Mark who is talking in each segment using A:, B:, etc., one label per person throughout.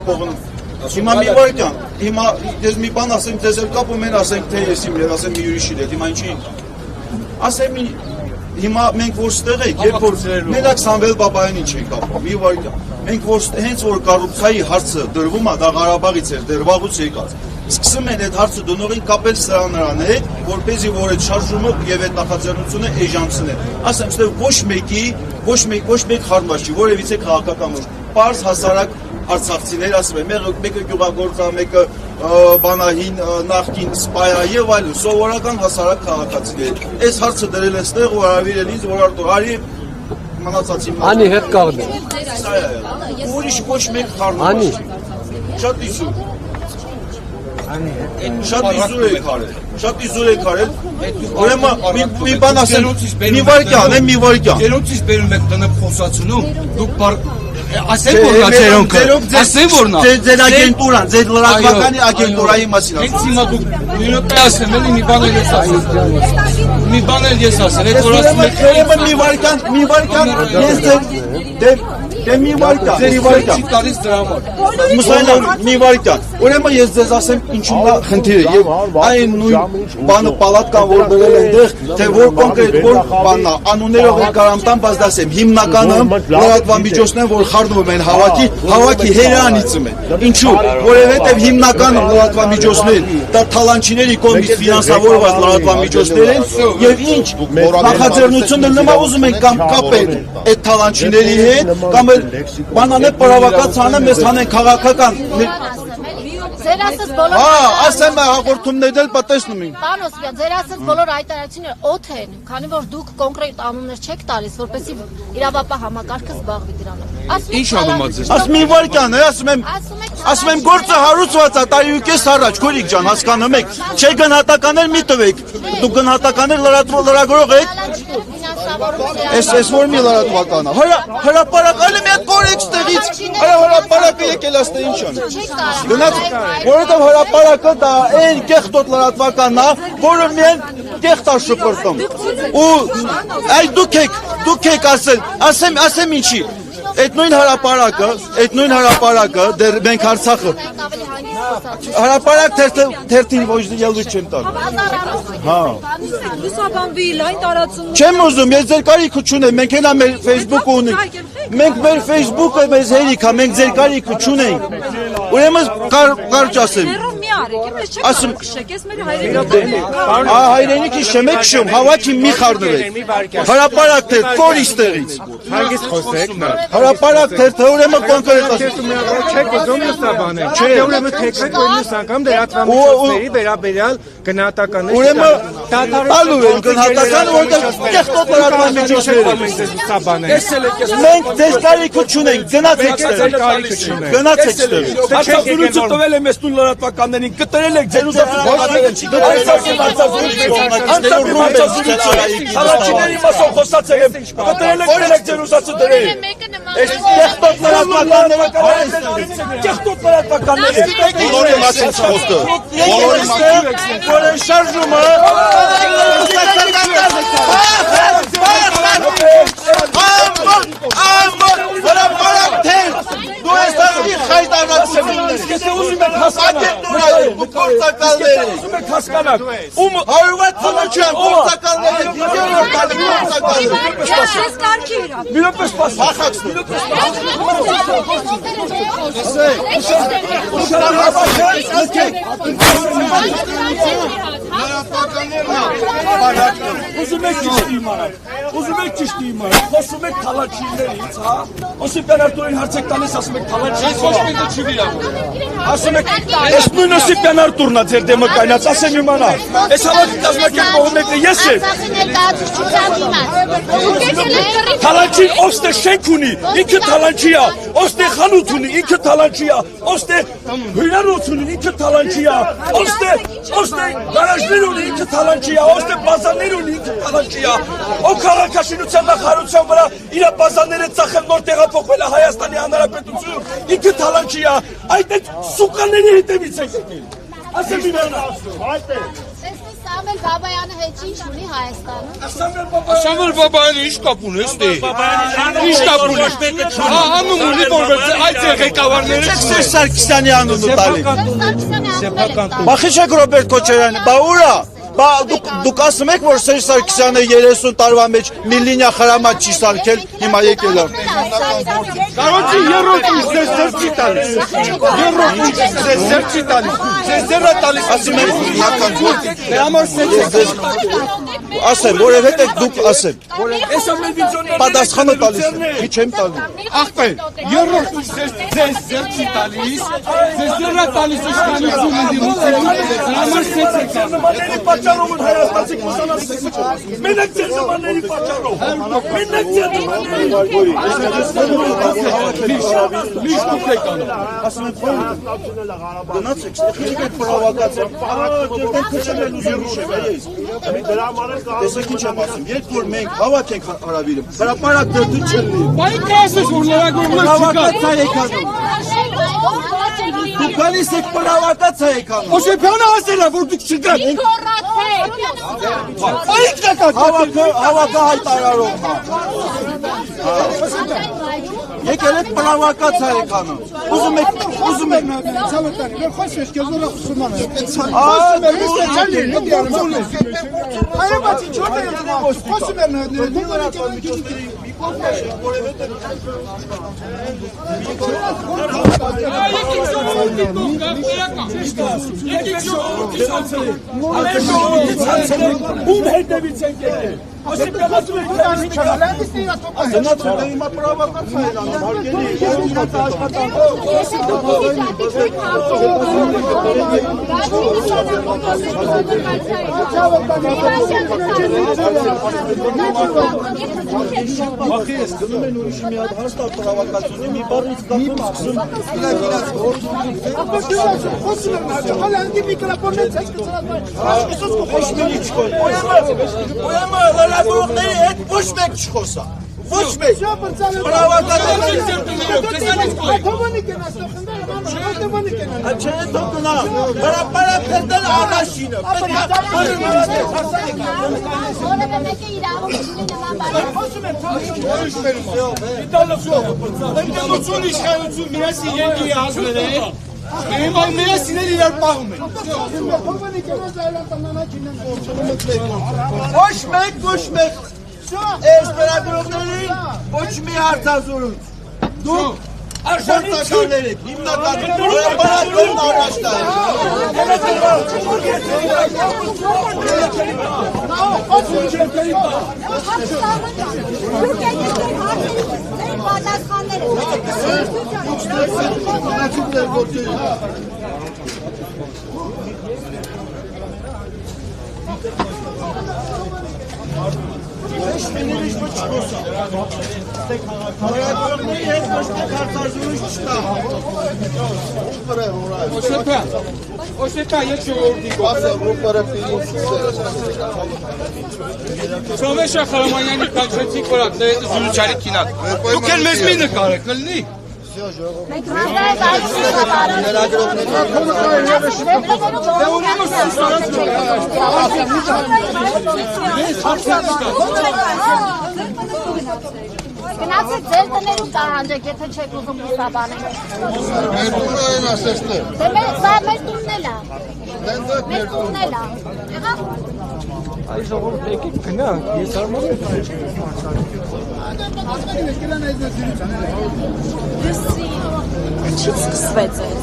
A: Հիմա մի վարքան, հիմա ես մի բան ասեմ, ձեզ էլ կապում են, ասենք թե ես իմ և ասեմ մի ուրիշի հետ, հիմա ինչի ենք։ Ասեմ հիմա մենք որ ստեղ եք, երբ որ մենակ Սամվել Բաբայանին չենք կապում, մի վարքան։ Մենք որ հենց որ կոռուպցիայի հարցը դրվում է, դա Ղարաբաղից էր, դեռ վաղուց եկած։ Սկսում են այդ հարցը դնողին կապել սրանարան հետ, որպեսզի որ այդ շարժումը եւ այդ նախաձեռնությունը էժանցնեն։ Ասեմ, ստեղ ոչ մեկ խառնված չի, որևիցե քաղաքական ոչ։ Պարզ հասարակ արցախցիներ ասում են, մեկը գյուղագործա, մեկը բանահին, նախկին սպայա եւ այլն, սովորական հասարակ քաղաքացիներ։ Այս հարցը դրել են ստեղ, որ հրավիրել ինձ, որ արտոհարի մնացածի մասը։
B: Անի հետ կաղնի։
A: Ուրիշ ոչ մեկ խառնված չի։ Շատ իզուր։ Շատ իզուր եք արել, ուրեմն մի բան ասեմ, մի վարքյան։
C: Ձերոցից բերում եք տնը խոսացնում, դուք ասեք որնա ձերոնքը, ասեք որնա։
A: Ձեր ագենտուրան, ձեր լրատվականի ագենտուրայի մասին ասեմ։
C: Հենց հիմա դուք նույնը ասեմ, էլի մի բան էլ ես ասեմ։ Մի բան էլ ես ասեմ, այդ որ ասում եք։
A: Ուրեմն մի վարքյան, ես դե մի վարքյան,
C: տալիս դրա համար։
A: Մուսայնան, մի վարքյան։ Ուրեմն ես ձեզ ասեմ ինչու՞ն է խնդիրը եւ այն նույն բանը պալատկան որ դրել են դեղ, թե որ կոնկրետ որ բանն է, անուններով էլ կարամ տամ, բայց դասեմ հիմնականը լրատվամիջոցներն որ խառնում են հավաքի հերանիցում են։ Ինչու՞, որովհետեւ հիմնականը լրատվամիջոցներ դա թալանչիների կողմից ֆինանսավորված լրատվամիջոցներ են եւ ինչ նախաձեռնությունը նման ուզում են կամ կապել այդ թալանչիների հետ կամ բանանե պարավակացանը մեզ հանեն քաղաքական
D: Ձեր ասած բոլոր
A: ասեմ հաղորդումներն էլ պատեսնում եմ։
D: Պարոն Օսիպյան, ձեր ասած բոլոր հայտարարությունները օդ են, քանի որ դուք կոնկրետ անուններ չեք տալիս, որպեսզի իրավապահ համակարգը զբաղվի դրանով։
C: Ինչ համեմատ ձեզ։
A: Ասում մի վարքյան է, ասում եմ գործը հարուցված է տարի ու կես առաջ, քորիկ ջան, հասկանում եք։ Չէ գնահատականներ մի տվեք։ Դուք գնահատականներ լրագրող եք։ Էս որ մի լրատվական է։ Հրապարակալը մի հատ կորեք ստեղից։ Հրապարակը եկել է ստե ինչ ան։ Գնաց, որովհետև հրապարակը դա այն կեղտոտ լրատվականն է, որը միայն կեղտ է շփոթում։ Ու այ դուք եք ասեմ ինչի։ Այդ նույն հրապարակը դեռ մենք Արցախը հրապարակ թերթին ոչ ելույթ չեմ տալու։ Հա։
E: Լուսաբանվի լայն տարածում։
A: Չեմ ուզում, ես ձեր կարիքը չունեմ, մենք հենա մեր Facebook-ը ունենք։ Մենք մեր Facebook-ը մեզ հերիք է, մենք ձեր կարիքը չունենք։ Ուրեմն կարճ ասեմ։
E: Ասում քշեք, ես մեր
A: հայրենիքի շեմեք քշում, հավաքի մի խառնվեք։ Հրապարակ թե կորից տեղից։
B: Հանգիստ խոսեք նա։
A: Հրապարակ թե ուրեմն կոնկրետ ասեմ։
B: Չեք ուզում լուսաբանել։ Չէ, ուրեմն թեքվեք նույնիսկ անգամ լրատվամիջոցների վերաբերյալ գնահատականներ։
A: Ուրեմն տալու են գնահատականը, որտեղ կեղտոտ լրատվամիջոցներ են։ Մենք ձեր կարիքը չունենք, գնացեք ստեղ։ Գնացեք ստեղ։
F: Արտադրությունը տվել եմ ես տուն լրատվականներին, կտրել եք ձեր Հալաչիների մասով խոսացել եմ, կտրել եք ձեր ուզածը դրել։
A: Այս կեղտոտ լրատվականները բոլորի մասին խոսքը։ Բոլորի մասին որ են շարժումը հրապարակ թեր դու ես ասի խայտարացություններ
F: Եթե ուզում եք հասկանալ,
A: գործակալները
F: ուզում եք հասկանալ,
A: հարյուր թվականներ գործակալները դիգերով տալի գործակալները
F: մի րոպե սպասի։ Ուզում եք ճիշտ իմանալ, խոսում եք թալանչիներից, հա։ Օսիպյան Արտուրին հարցեք տալիս, ասում եք թալանչի։ Ասում եք, այս նույն Օսիպյան Արտուրն է ձեր դեմը կայնած, ասեմ իմանալ։ Այս հավաքի կազմակերպողը մեկն է ես եմ։ Թալանչին ոստե շենք ունի, ինքը թալանչի է, ոստե խանութ ունի, ինքը թալանչի է, ոստե հյուրանոց ունի, ինքը թալանչի է, ոստե գարաժներ ունի, ինքը թալանչի է, ոստե բազարներ ունի, ինքը թալանչի է, ով քաղաքաշինության նախարարության վրա իր բազարները ծախել նոր տեղափոխվել է Հայաստանի Հանրապետություն, ինքը թալանչի է, այդ սուկաների հետևից եք եկել։ Ասեմ իմանալ։
D: Սամվել Բաբայանը հետ ինչ ունի Հայաստանում։
C: Սամվել Բաբայանը ինչ կապ ունի, ստե։ Ինչ կապ ունի։ Հա, անուն ունի, որ այդ ղեկավարները
A: Սերժ Սարգսյանի անունը տալի։
D: Սեպական
A: Բա խիչեք Ռոբերտ Քոչարյանը, բա ուրա։ Բա դուք ասում եք, որ Սերժ Սարգսյանը 30 տարվա մեջ միլինիա խրամատ չի սարքել, հիմա եկել է։
B: Կարոջի երրորդ ինչ ձեզ ձերքի տալիս։ Երրորդ ինչ ձեզ ձերքի տալիս։ Ձեզ ձերը տալիս
A: Ասում եք իրական գործ։
B: Դե համար սեքսի։
A: Ասեմ, որովհետեւ դուք ասեմ։ Պատասխանը տալիս եմ, քիչ եմ տալու։
B: Ախպեր, երրորդ ինչ ձեզ ձերքի տալիս։ Ձեզ ձերը տալիս իշխանությունը դիմում։ Համար սեքսի։
F: Պատճառով են հայաստանցիք ուսանացիք մենակ ձեր զմանների պատճառով մենակ ձեր
B: Միշտ դուք եք անում։
A: Ասում եք գնացեք, ստեղից եք պրովոկացիա։ Քոչարյանն ուզում է ես։ Տեսեք ինչ եմ ասում, երբ որ մենք հավաքենք հարավիրը, հրապարակ դրդու չլինի։
B: Բայց կասես որ լրագրողներ չկա։
A: Դուք գալիս եք պրովոկացիա եք անում։
B: Օսեփյանը ասել է որ դուք չկաք։
A: Հավաքը հայտարարողն է։ Եկել եք պրովոկացիա եք անում։ Ուզում եք
F: ում հետևից ենք եկել ասեք ասում եք
A: Գնաց հիմա պրովոկացիա են անում, հարգելի Բախի ես գնում են ուրիշի մի հատ հաստատ պրովոկացիոնի մի բառից կապում սկսում Լրագրողների հետ ոչ մեկ չխոսա, ոչ մեկ, Չէ, թող գնա, հրապարակ դրդել առաջինը,
D: Որևէ մեկը իրավունք ունի նման բաներ։
B: Ընդդիմություն իշխանություն միասին երկրի ազգեր է։ Հիմա միասին իրար պահում են։
A: Ոչ մեկ, այս լրագրողներին ոչ մի հարցազրույց, դուք Արժանիքներ եք, հիմնականում հրապարակներն առաջ տայր։ Հրապարակների հետ ոչ մի հարցազրույց չկա։
B: Օսեփյա, ես ժողովրդի Սովեշա Խարամանյանի կանչեցիք որակ, զրուցարի կինակ։ Դուք էլ մեզ մի նկարեք, կլնի։
D: Մենք հանդարտ Գնացեք ձեր տներում տահանջեք, եթե չեք ուզում լուսաբանել։
G: Մեր տունը են ասեցնել։
D: Դե սա մեր տունն էլ է։ Մեր տունն էլ է։
B: Այս ժողովուրդ եկեք գնանք, ես արմով եմ։
E: Ինչից սկսվեց այդ։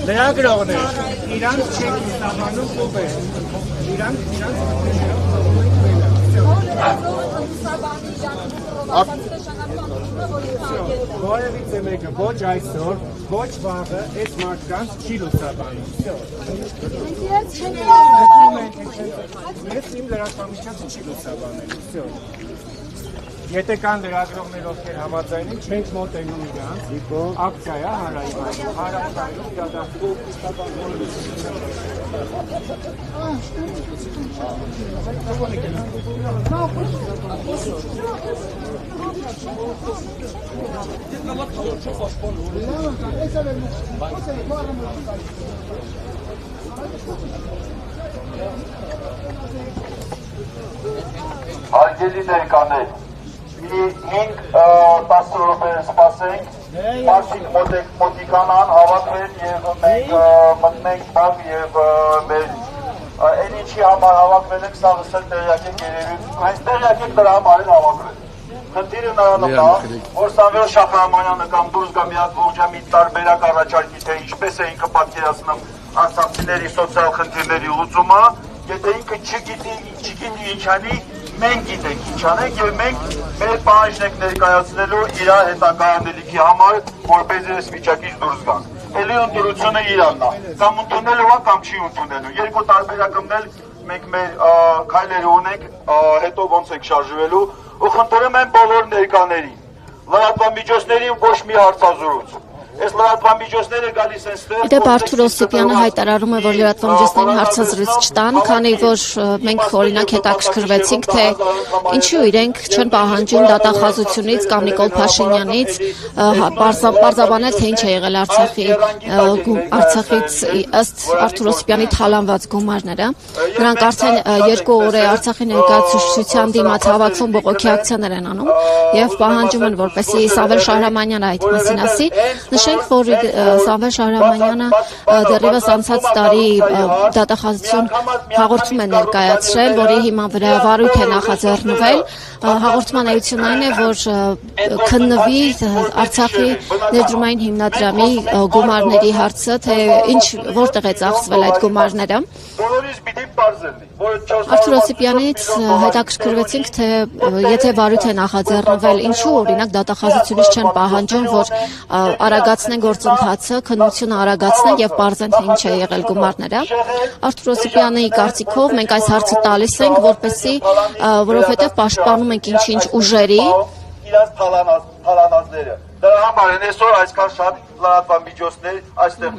B: Լրագրողներ, իրանք չեք լուսաբանում ով է։ Իրանք Որևիցե մեկը ոչ այսօր, ոչ վաղը այս մարդկանց չի լուսաբանում։ Ես իմ լրատվամիջոցը չի լուսաբանել։ Եթե կան լրագրողներ, ովքեր համաձայնին, չենք մոտենում իրանց, ակցիա է հարավայում իրադարձում
H: Հարգելի ներկաներ, մի 5-10 րոպե սպասենք, մարդիկ մոտիկանան, հավաքվեն և մենք մտնենք բավ և մեր այն ինչի համար հավաքվել ենք, սա վսել տեղյակ եք երևույթ, հենց տեղյակ եք դրա համար են հավաքվել։ Խնդիրը նրանում է, որ Սամվել Շահրամանյանը կամ դուրս գա մի հատ ողջամիտ տարբերակ առաջարկի, թե ինչպես է ինքը պատկերացնում արցախցիների սոցիալ խնդիրների լուծումը, եթե ինքը չգիտի ինչ անի, մենք գիտենք ինչ անենք և մենք մեր պահանջն ենք ներկայացնելու իր հետագա անելիքի համար, որպես այս վիճակից դուրս գանք։ Էլի ընդրությունը իրանն է, կամ ընդունելու է, կամ չի ընդունելու։ Երկու տարբերակումն էլ մենք մեր քայլերը ունենք, հետո ոնց ենք շարժվելու, ու խնդրում եմ բոլոր ներկաներին, լրատվամիջոցներին ոչ մի հարցազրույց։ Այս լրատվամիջոցները գալիս են ստեղ։
D: Իդեպ Արթուր Օսիպյանը հայտարարում է, որ լրատվամիջոցներին հարցազրույց չտան, քանի որ մենք օրինակ հետաքրքրվեցինք, թե ինչու իրենք չեն պահանջում դատախազությունից կամ Նիկոլ Փաշինյանից պարզաբանել, թե ինչ է եղել Արցախից ըստ Արթուր Օսիպյանի թալանված գումարները։ Նրանք արդեն 2 օր է Արցախի ներկայացուցչության դիմաց հավաքվում բողոքի ակցիաներ են անում եւ պահանջում են, որպեսզի Սամվել Շահրամանյանը այդ մասին ասի։ Նշենք, որ Սամվել Շահրամանյանը դեռևս անցած տարի դատախազություն հաղորդում է ներկայացրել, որի հիման վրա վարույթ է նախաձեռնվել։ Հաղորդման էությունն այն է, որ քննվի Արցախի ներդրումային հիմնադրամի գումարների հարցը, թե որտեղ է ծախսվել այդ գումարները։ Արթուր Օսիպյանից հետաքրքրվեցինք, թե եթե վարույթ է նախաձեռնվել, ինչու օրինակ դատախազությունից չեն պահանջում, որ արագացնեն գործընթացը, քննությունը արագացնեն եւ պարզեն, թե ինչ է եղել գումարները։ Արթուր Օսիպյանի կարծիքով մենք այս հարցը տալիս ենք, որովհետեւ պաշտպանում ենք ինչ-ինչ ուժերի
H: իրաց թալանածները։ Դրա համար են այսօր այսքան շատ լրատվամիջոցներ այստեղ։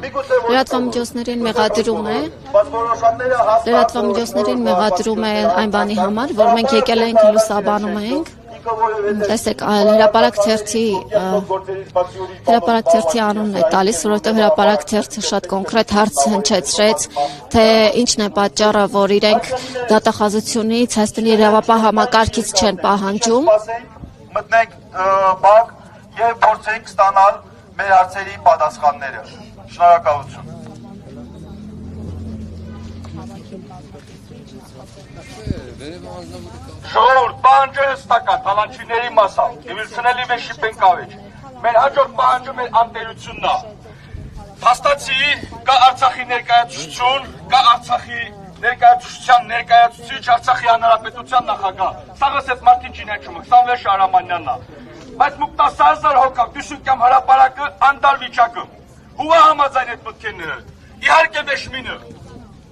D: Լրատվամիջոցներին մեղադրում է այն բանի համար, որ մենք եկել ենք լուսաբանում ենք։ Տեսեք, հրապարակ թերթի անունն է տալիս, որովհետև հրապարակ թերթը շատ կոնկրետ հարց հնչեցրեց, թե ինչն է պատճառը, որ իրենք դատախազությունից Հայաստանի իրավապահ համակարգից չեն պահանջում։
H: Մտնենք բակ և փորձենք ստանալ մեր հարցերի պատասխանները։ Շնորհակալություն։ Ժողովուրդ, պահանջը հստակ է թալանչիների մասամբ, դիվիլցնելի վեշիպեն կավեջ։ Մեր հաջորդ պահանջը մեր անտերությունն է։ Փաստացի կա Արցախի ներկայացուցչություն, կա Արցախի ներկայացուցչության ներկայացուցիչ, Արցախի հանրապետության նախագահ։ Սաղս այդ մարդին չինեչումը, Սամվել Շահրամանյանն է։ Բայց մուկ 10,000 հոգավ դյուսուկյամ հրապարակը անդար վիճակում։ Հուվա համաձայն այդ մտքերները։ Իհարկե վեշմինը։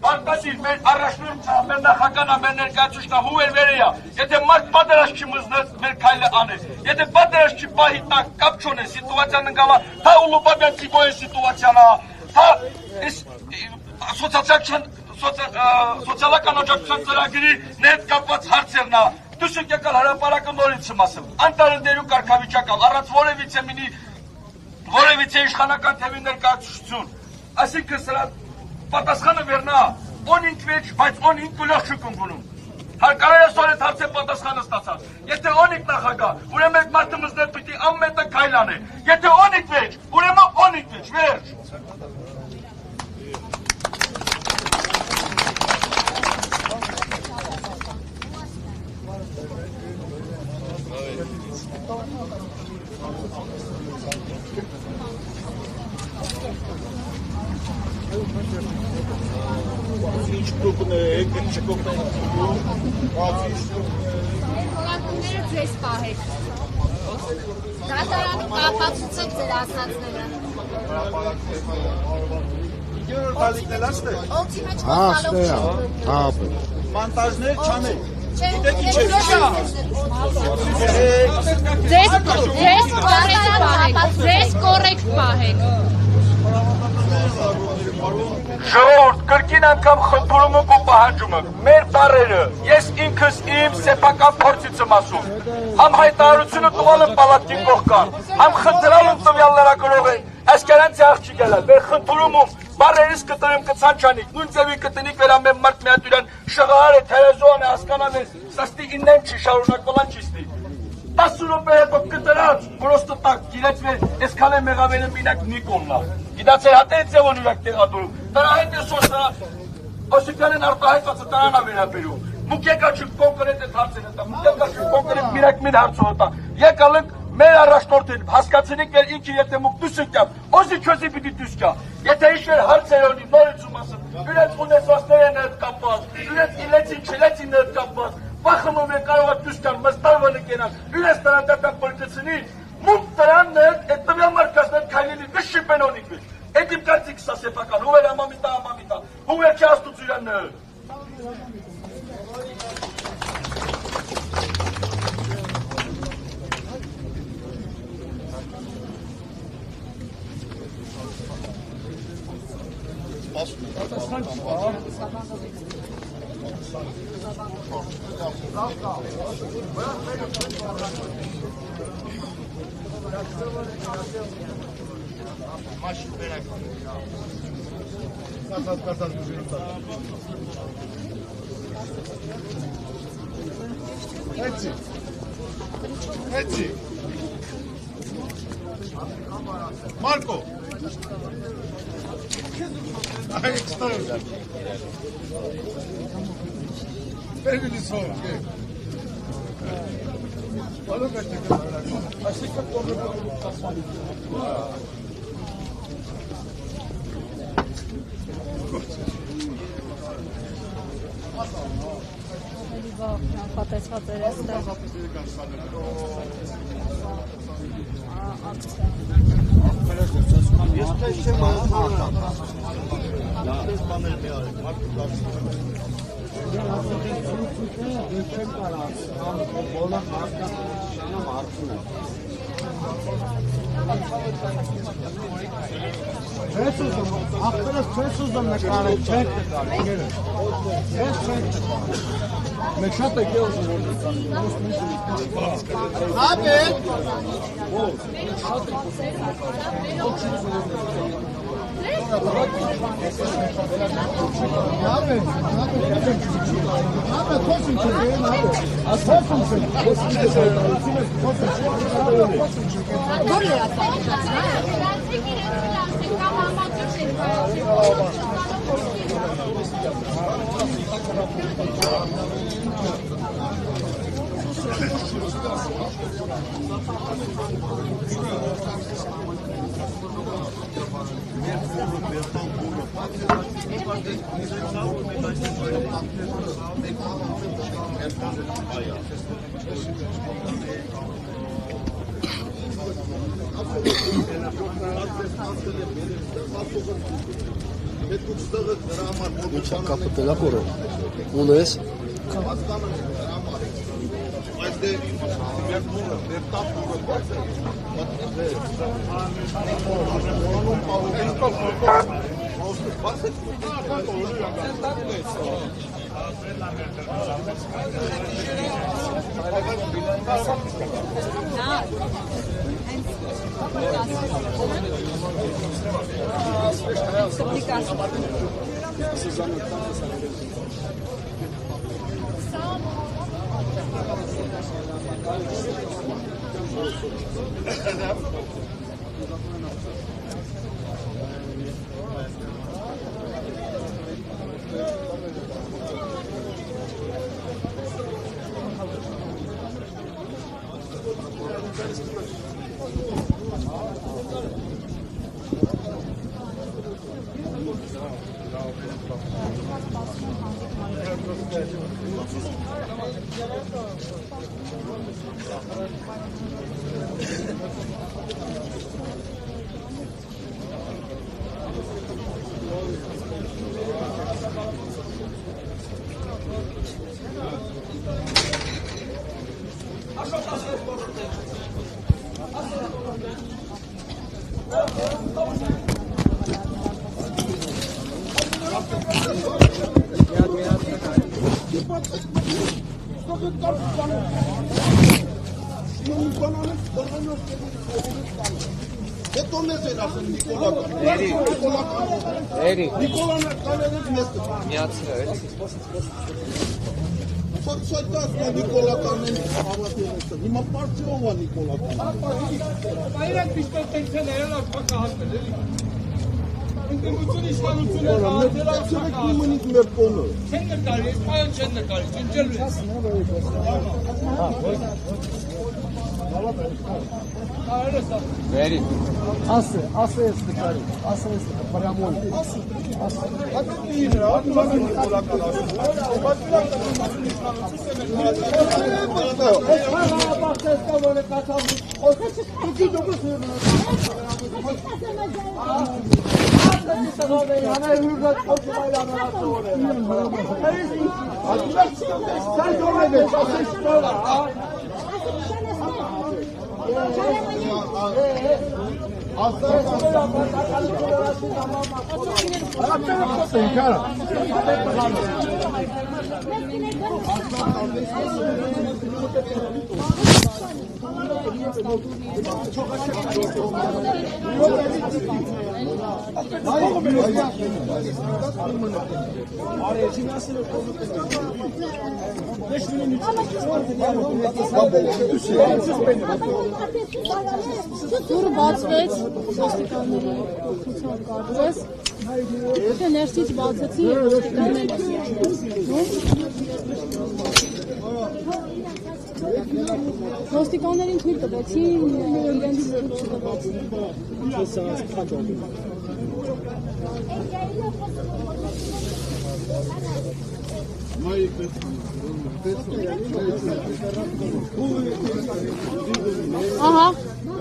H: Պարտադիր մեր առաջնորդը, մեր նախագահը, մեր ներկայացուցիչը հուվեր վերեյա։ Եթե մարդ պատերազմ չի մզնեց, մեր քայլը անե։ Եթե պատերազմ չի պահի տակ կապ չունե, սիտուացիան ընկալա, թա ուլուպաբյանցի բոյ սիտուացիան, թա սոցիալական աջակցության ծրագրի հետ կապված հարցերն է։ Դուք եկալ հրապարակը նորից ասեմ։ Անտարնդերու կարգավիճակալ, առանց որևիցե իշխանական թևի ներկայացուցություն։ Այսինքն սրա պատասխանը վերնա, օնինք վեճ, բայց օնինք գլող չուկում գունում։ Հարկարայ այսօր այդ հարցը պատասխանը ստացած։ Եթե օնինք նախագահ, ուրեմն այդ մարդը մզնել պիտի ամմետը քայլ անե։ Եթե օնինք վեճ, ուրեմն օնինք վեճ, վերջ։
D: Ձեզ պահեք։ Դատարանի կապացուցեք ձեր ասածները։ Օգտի մեջ խոսալով
A: Մոնտաժներ չանեք։
E: Ձեզ կորեկտ պահեք։
F: Ժողովուրդ, կրկին անգամ խնդրում եք ու պահանջում եք, մեր բառերը, ես ինքս իմ սեփական փորձից եմ ասում, համ հայտարարությունը տվալ եմ պալատքի կողքան, համ խնդրալ եմ տվյալ լրագրողին, այսքանանցի աղջիկ ելալ, մեր խնդրումում բառերից կտրեմ կցանչանիք, նույն ձևի կտնիք վերամեն մարդ միատուրյան շղար է, թերեզոն է, հասկանան է, սաստի իննեմ չի, շարունակվալան չիստի։ 10 րոպե հետո կտրած, պրոստը տակ, գիրեց մեր, այսքան է մեղավերը մինակ Նիկոննա։ Գիտացեր հատեց է, որ ուրակ տեղադրում, դրա հետ է սոսրա, Օսիկան են արտահայտվածը տնան ամենապերում, մուկեկաչիկ կոնկրետ է հարցեն հետա, մուկեկաչիկ կոնկրետ միրակ մին հարցով հետա, եկալ ենք մեր առաջնորդին, հասկացինիք մեր ինքի եթե մուկ դուսնքյավ, ոզի չոզի պիտի դուսկյա, եթե իշվեր հարցեր ունի, նորիցում ասում, յուրեց ունեսվածներ են հետ կապված, յուրեց իլեցին, չիլեցին հետ կապված, վախմում է կարող է դուսկյան, մստարվը նկենան, յուրեց տնատական պոլկցնի, մուկ տրանն է, այդ տվյալ մարկասներ քայլելի վշիպեն ունիք վիշ, այդ իմ կարծիք սա սեփական, հուվեր ամամիտա, հուվեր չի աստուծուրանն է։
G: Έτσι. Μάρκο. Παίρνει τη σώμα. Όλο καστικά. Ασí και
E: Պատեցված էր այստեղ ակցիա։
G: Ես պես չեմ անում։ Ես բաներ մի արեք, մարդու դարձնում եմ։ Ես չեմ կարած, բոլոր մարդկանց հարցում եմ։ Չես ուզում, աղբերս չես ուզում նկարել, չեք նկարել, ես չեք նկարել։ Մենք շատ եք է ուզում որ նկարել։ Հապետ։
I: Կապտելա խորը ունես
A: Հետո մեզ էր ասում Նիկոլական։ Նիկոլանը կաներից մեզ կտա։ Միացրել էլի։ Սոյտաս կա Նիկոլականն հավատել։ Հիմա պարտիով է Նիկոլական։
B: Այրակ պիշտոտ տենքեն էրել աշպակահատել էլի։ Ընդգրկություն իշխանություն է հատել աշպակահատել։
A: Մնիկ մեր կոնը։
B: Չեն նկարի, պայոն չեն նկարի, չնջելու ես։
G: Ասը ես նկարի, ասը ես պրամոն։
E: Դուրը բացվեց, ոստիկանների օգնությամբ կարդրեց, թե ներսից բացեցի և ոստիկաններին թույլ տվեցին, իրենից թույլ չտվեցին։ Ահա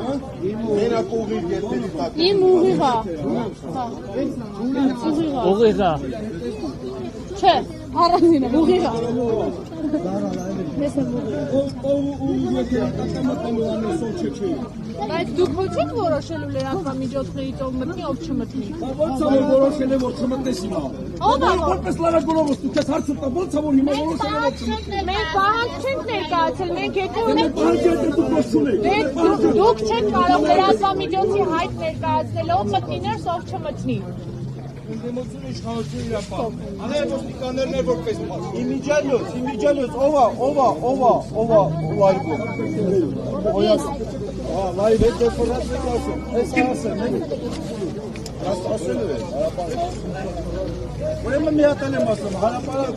A: Մենակ ուղիղ երբերի տակ։
E: Իմ ուղիղա։ Ուղիղա։ Չէ, առանձին է, ուղիղա։ Ես եմ Բայց դուք ոչ եք որոշելու լրատվամիջոցների ով մտնի, ով չմտնի։
F: Ո՞նց է որ որոշել է որ չմտնես հիմա։
E: Ո՞վ է։
F: Որպես լրագրողոս դու քեզ հարցը տա, ո՞նց է որ հիմա որոշել է որ
E: Մենք պահանջ չենք ներկայացել, մենք եթե ունենք
F: դուք
E: դուք չեք կարող լրատվամիջոցի հայտ ներկայացնել, ով մտնի ներս, ով չմտնի։
B: Ընդդիմություն իշխանություն իրապահում։ Անել ոստիկաններն է որպես մաս։
A: Իմիջալյոց, ով այգու։
E: Ես
A: Լայվ է դեֆորացիա ասում, ես ասեմ, ասելու է, ուրեմն մի հատ եմ ասում, հարապարակ,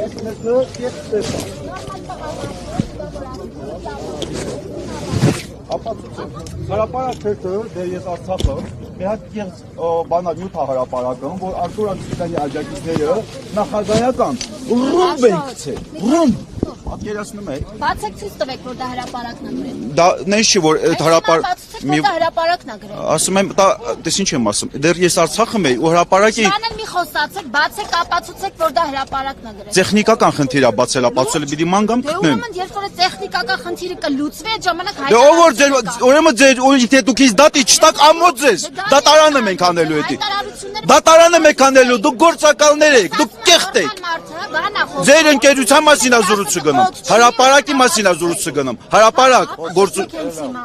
A: ես ներկը կետ տեսա։ Ապացուցեմ, հարապարակ թերթը, դեր ես արցախը, մի հատ կեղծ բանա նյութ հարապարակում, որ Արտուր Ալիքյանի աջակիցները նախագահական ռումբ են գցել, ռումբ։ Պատկերացնում եք։
E: բացեք ցույց տվեք, որ դա հրապարակն է գրել։
A: Դա նես չի որ այդ
E: Բացեք, որ դա հրապարակն է գրել։
A: ասում եմ, դա դες ինչ եմ ասում։ Դեռ ես Արցախում եի ու հրապարակի
E: Շանեն մի խոսացեք, բացեք, ապացուցեք, որ դա հրապարակն է գրել։
A: տեխնիկական խնդիր է բացել, ապացուցել պիտի ման գամ
E: Դե
A: գտնեմ։
E: ուրեմն երբ որ տեխնիկական խնդիրը կլուծվի, այդ ժամանակ
A: Դե ով որ ձեր ուրեմն ձեր եթե դուք ինձ դատի չտակ ամոթ ձեզ։ Դատարանը մենք անելու էդի։ Դատարանը մենք անելու, դուք գործակալներ եք, դուք կեղտ եք։ Ձեր ընկերության մասին ազորություն գնում։ Հարապարակի մասին ազորություն գնում։ Հարապարակ գործ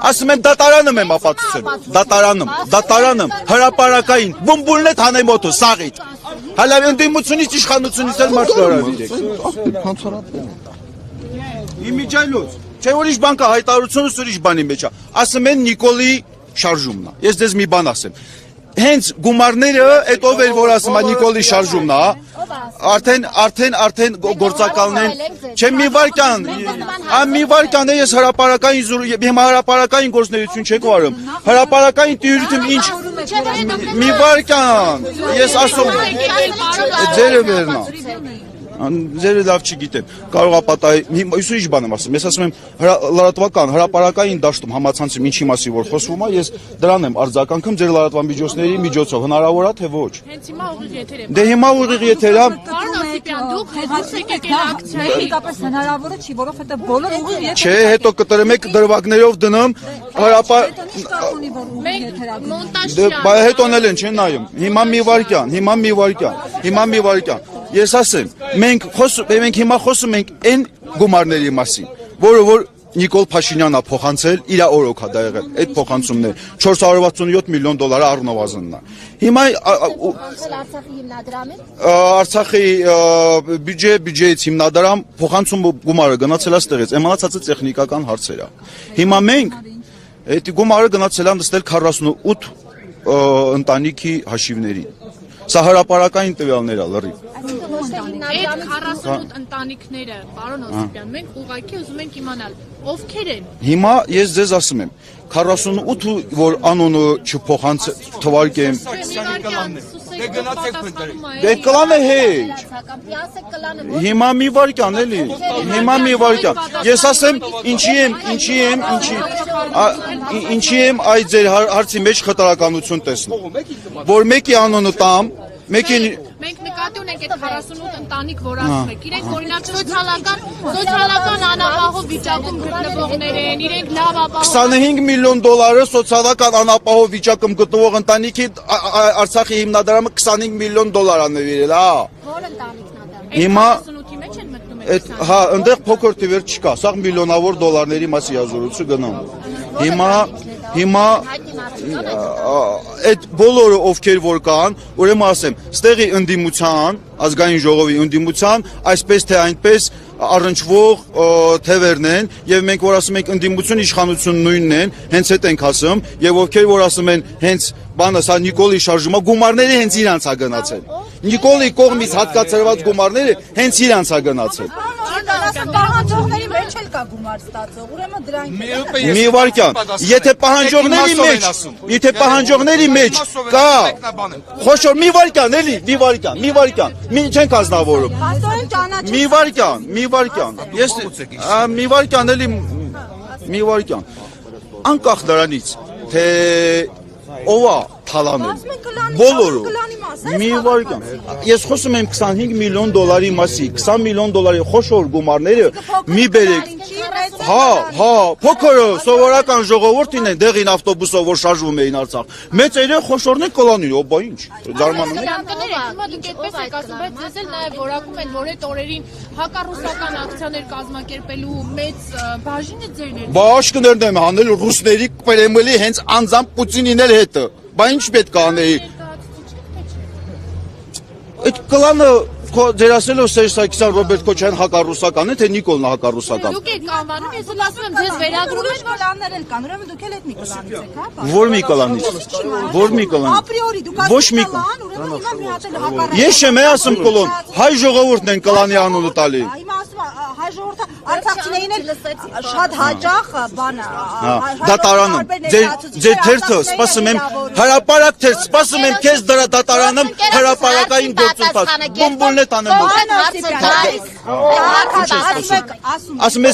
A: ասում եմ դատարանում եմ ապացուցել։ Դատարանում հրապարակային բումբուլն է թանեմոտը սաղիթ։ Հələ ընդդիմությունից իշխանությունից էլ մարդ կարավիր եք։ Իմիջալյոց, չէ որ ինչ բան կա հայտարարությունը ուրիշ բանի մեջ է։ Ասում են Նիկոլի շարժումն է։ Ես դες մի բան ասեմ։ Հենց գումարները այդ ով էր որ ասում է Նիկոլի շարժումն է, արդեն գործակալներ, չէ մի վարքյան, մի վարքյան ես հիմա հրապարակային գործունեություն չեք վարում, հրապարակային տիրույթում ինչ, մի վարքյան, ես ասում, ձերը վերնա, ձերը լավ չգիտեմ, կարող է պատահի, ես ինչ բան եմ ասում, ես ասում եմ լրատվական, հրապարակային դաշտում համացանցում ինչի մասի որ խոսվում է, ես դրան եմ արձագանքում ձեր լրատվամիջոցների միջոցով, հնարավոր է թե ոչ։
E: Հենց հիմա ուղիղ եթեր եմ։
A: Դե հիմա ուղիղ եթեր է։
E: Պարոն Օսիպյան, դուք հեղացեք եկել ակցիայի։
J: Տեխնիկապես հնարավոր է չի, որովհետև բոլոր ուղիղ եթեր։
A: Չէ, հետո կտրեմ եք դրվագներով դնում, հրապար
E: Մենք մոնտաժ
A: Բայց հետոնել են չեն նայում։ Հիմա մի վարքյան։ Ես ասեմ, մենք հիմա խոսում ենք այն գումարների մասին, որը որ Նիկոլ Փաշինյանն է փոխանցել, իր օրոք է դա եղել, այդ փոխանցումներ 467 միլիոն դոլարը առնվազնն է։ Հիմա Արցախի բյուջեից հիմնադրամ փոխանցում գումարը գնացել է ստեղից, մնացածը տեխնիկական հարցեր է։ Հիմա մենք այդ գումարը գնացել է նստել 48 ընտանիքի հաշիվներին։ Սա հրապարակային տվյալներ է լրիվ։
E: Այդ 48 ընտանիքները, պարոն Օսիպյան, մենք ուղղակի ուզում ենք իմանալ, ովքեր են։
A: Հիմա ես ձեզ ասում եմ, 48 որ անոնը չփոխանցեմ,
C: Դե գնացեք փնտրեք։
A: դե կլանը հեչ։ Հիմա մի վարքան էլի, հիմա մի վարքան։ Ես ասեմ, ինչի եմ այդ ձեր հարցի մեջ խտրականություն տեսնում, որ մեկի անոնը տամ, մեկին
E: Մենք նկատի ունենք այդ 48 ընտանիք, որ ասում եք, իրենք օրինակ սոցիալական անապահով վիճակում գտնվողներ են, իրենք լավ ապահով
A: 25 միլիոն դոլարը սոցիալական անապահով վիճակում գտնվող ընտանիքի Արցախի հիմնադրամը 25 միլիոն դոլար է նվիրել, հա։
D: Որ ընտանիքն է դա։
A: Հիմա
E: 48-ի մեջ են մտնում
A: այդ հա, այնտեղ փոքր թվեր չկա, սա միլիոնավոր դոլարների մասի հազորություն գնամ։ Հիմա այդ բոլորը ովքեր որ կան, ուրեմն ասեմ, ստեղի ընդդիմության, ազգային ժողովի ընդդիմության, այսպես թե այնպես առնչվող թևերն են, եւ մենք որ ասում ենք ընդդիմություն իշխանություն նույնն են, հենց այդ ենք ասում, եւ ովքեր որ ասում են հենց բանը սա Նիկոլի շարժումը գումարները հենց իրանց է գնացել։ Նիկոլի կողմից հատկացրված գումարները հենց իրանց է գնացել։
J: Պահանջողների մեջ էլ կա գումար ստացող, ուրեմն դրանք
A: Մի վարքան, եթե պահանջողների մեջ կա խոշոր մի վարքան էլի, մի վարքան, մի չենք ազնավորում։ Մի վարքան, ես մի վարքան էլի, մի վարքան, անկախ դրանից, թե ով է թալանել, բոլորը, մի վարքան, ես խոսում եմ 25 միլիոն դոլարի մասի, 20 միլիոն դոլարի խոշոր գումարները մի բերեք, հա, փոքրը սովորական ժողովուրդին են, դեղին ավտոբուսով որ շարժվում էին Արցախ, մեծերը խոշորն են կլանին, ո բա ինչ, զարմանում եք։
E: Հիմա դուք այդպես եք ասում, բայց ձեզ էլ նաև որակում են, որ այդ օրերին հակառուսական ակցիաներ կազմակերպելու մեծ բաժինը ձերն էր։
A: Բա աշկներն եմ հանել ռուսների Կրեմլի հենց անձամբ Պուտինին էլ հետը, բա ինչ պետք է անեի։ Այդ կլանը ձեր ասելով Սերժ Սարգսյան, Ռոբերտ Քոչարյան հակառուսական է, թե Նիկոլն է հակառուսական։
E: Դուք եք անվանում, ես էլ ասում եմ, ձեզ վերագրում են
J: կլաններ էլ կան, ուրեմն դուք էլ այդ մի կլանից եք, հա։
A: Որ մի կլանից։ Որ մի կլանից։
J: Ապրիորի դուք
A: Ոչ մի
J: կլան, ուրեմն հիմա մի հատ էլ հակառակ։
A: Ես չեմ ասում կլոն, հայ ժողովուրդն են կլանի անունը տալի։
J: Հիմա ասում հայ ժողովուրդը արցախցիներին էլ շատ հաճախ բանը
A: Դատարանում, ձեր թերթը սպասում եմ, հրապարակ թերթ, սպասում եմ քեզ դատարանում հրապարակային գործընթաց, բումբուլն է տանեմ։ Ասում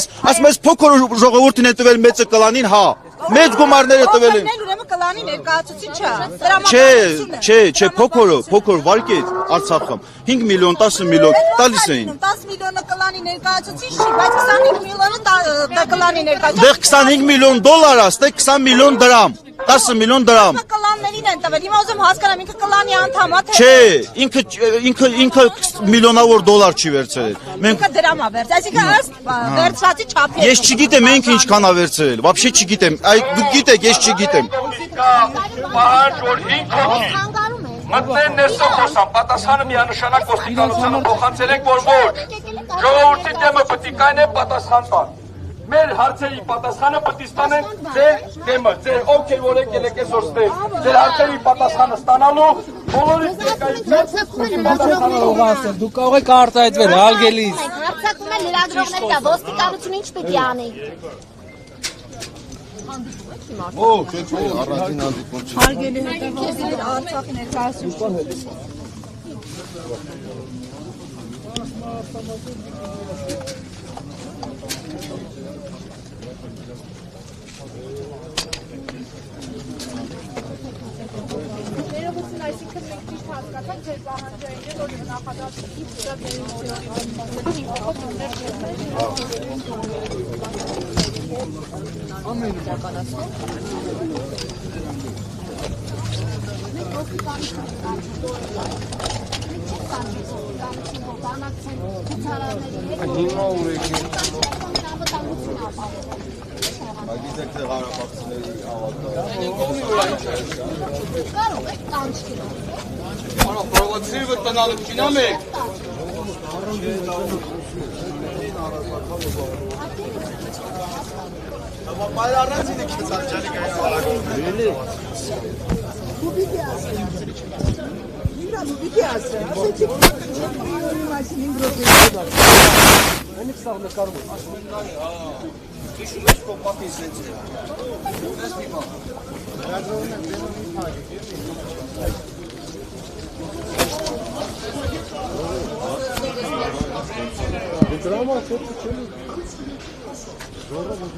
A: ես փոքր ժողովուրդին է տվել մեծը կլանին, հա, մեծ գումարները տվել են։
J: Ուրեմն կլանի ներկայացուցիչը,
A: չէ, փոքր վարկե Արցախում 5 միլիոն, 10 միլիոն տալիս էին։
J: 10 միլիոնը կլանի ներկայացուցիչ չի, բայց 25 միլիոնը դա կլանի ներկայացուցիչ։
A: Դեռ 25 միլիոն դոլար աստ է, 20 միլիոն դրամ, 10 միլիոն դրամ։
J: Կլաններին են տվել, հիմա ուզում հասկանամ, ինքը կլանի անդամ է, թե։
A: Չէ, ինքը միլիոնավոր դոլար չի վերցրել։
J: Ինքը դրամ է վերցրել, այսինքն ըստ վերցվածի չափի։
A: Ես չգիտեմ մենք ինչքան է վերցրել, вообще չգիտեմ, այդ դուք գիտեք, ես չգիտեմ։
F: Պահանջ որ 5 հոգի մտնեն ներսը խոսան, պատասխանը միանշանակ ոստիկանությանը փոխանցել ենք, որ ոչ, ժողովրդի դեմը պետք է կայնե պատասխան տան։ Մեր հարցերի պատասխանը պետք է ստանեն ձեր դեմը, ձեր ովքեր որ եկել եք այսօր ստեղ, ձեր հարցերի պատասխանը ստանալու, բոլորից ներկայացնել։
B: Դուք կարող եք արտահայտվել, հալգելիս։
D: Հարցակում են լրագրողների դա ոստիկանությունը ինչ պիտի անի։
J: Հարգելի հետևողներ, Արցախի ներկայացուցիչ։
E: այսինքն մենք ճիշտ հասկացանք ձեր պահանջային, որ նախադասի ծրագրերի մոլորի
A: Գիտեք թե Ղարաբաղցիների ավարտը։
J: Կարող եք տանջկել։
B: Արա պրովոցիվ տնալը կինամ եք։
A: Բայց առանցին է քիչ անջալի գայը։
B: Հիշում ես քո պապի սենց է։ Ես մի բան։
I: Դրամա չոք չելի։
B: Ժողովուրդ